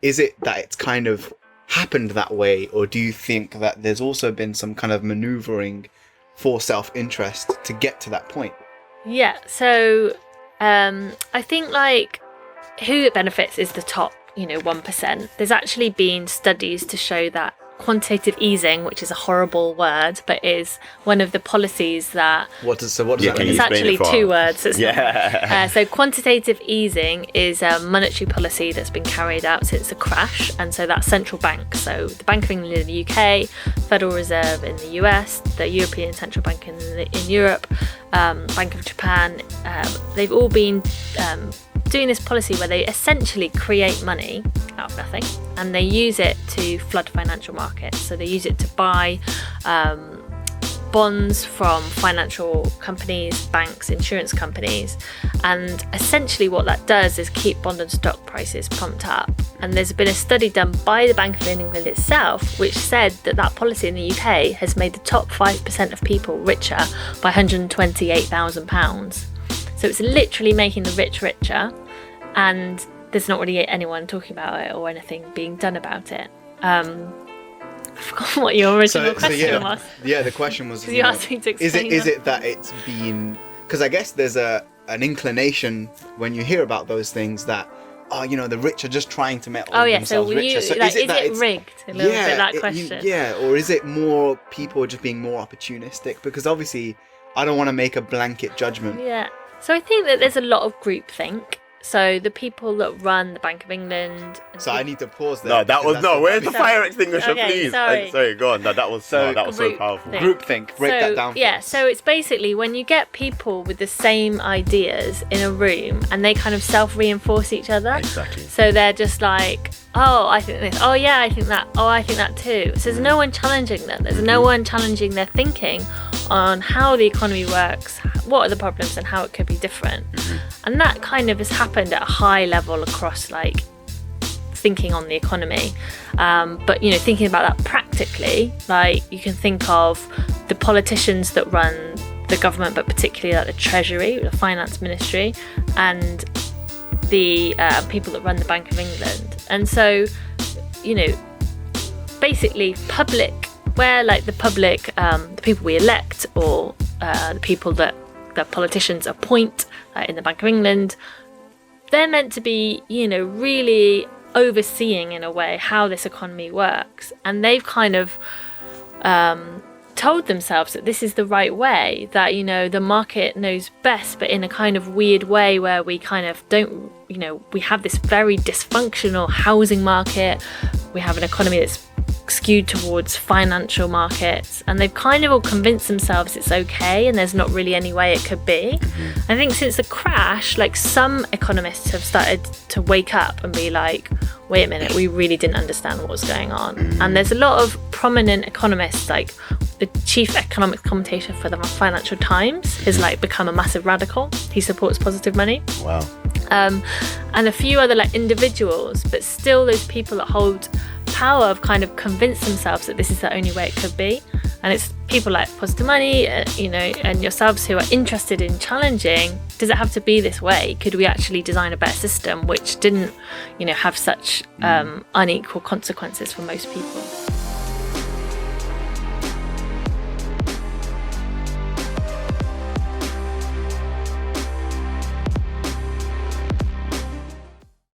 is it that it's kind of happened that way, or do you think that there's also been some kind of maneuvering for self-interest to get to that point? Yeah, so I think like who it benefits is the top, 1%. There's actually been studies to show that quantitative easing, which is a horrible word, but is one of the policies that... What does that mean? It's actually two words. So quantitative easing is a monetary policy that's been carried out since the crash, and so that's central bank. So the Bank of England in the UK, Federal Reserve in the US, the European Central Bank in Europe, Bank of Japan, they've all been doing this policy where they essentially create money out of nothing, and they use it to flood financial markets. So they use it to buy bonds from financial companies, banks, insurance companies, and essentially what that does is keep bond and stock prices pumped up. And there's been a study done by the Bank of England itself which said that that policy in the UK has made the top 5% of people richer by £128,000. So it's literally making the rich richer, and there's not really anyone talking about it or anything being done about it. I forgot what your original question was. Yeah, the question was, you asked me to explain is it that it's been... Because I guess there's an inclination when you hear about those things that, the rich are just trying to make themselves richer. So is it rigged? A little bit, that question. Or is it more people just being more opportunistic? Because obviously, I don't want to make a blanket judgment. Yeah. So I think that there's a lot of groupthink. So the people that run the Bank of England... So I need to pause there. Where's the fire extinguisher, please? Sorry, go on. That was so powerful. Groupthink, break that down for us. So it's basically when you get people with the same ideas in a room and they kind of self-reinforce each other. Exactly. So they're just like, oh, I think this. Oh, yeah, I think that. Oh, I think that too. So there's no one challenging them. There's no one challenging their thinking on how the economy works, what are the problems and how it could be different. And that kind of has happened at a high level across like thinking on the economy. But, thinking about that practically, like you can think of the politicians that run the government, but particularly like the Treasury, the Finance Ministry, and the people that run the Bank of England. And so, basically where like the public, the people we elect or the people that the politicians appoint in the Bank of England, they're meant to be, really overseeing in a way how this economy works. And they've kind of told themselves that this is the right way, that, the market knows best, but in a kind of weird way where we kind of don't, we have this very dysfunctional housing market. We have an economy that's skewed towards financial markets, and they've kind of all convinced themselves it's okay and there's not really any way it could be. I think since the crash, like some economists have started to wake up and be like, wait a minute, we really didn't understand what was going on. And there's a lot of prominent economists, like the chief economic commentator for the Financial Times has like become a massive radical. He supports positive money. Wow. And a few other like individuals, but still those people that hold power have kind of convinced themselves that this is the only way it could be. And it's people like Positive Money, and yourselves who are interested in challenging, does it have to be this way? Could we actually design a better system which didn't, have such unequal consequences for most people?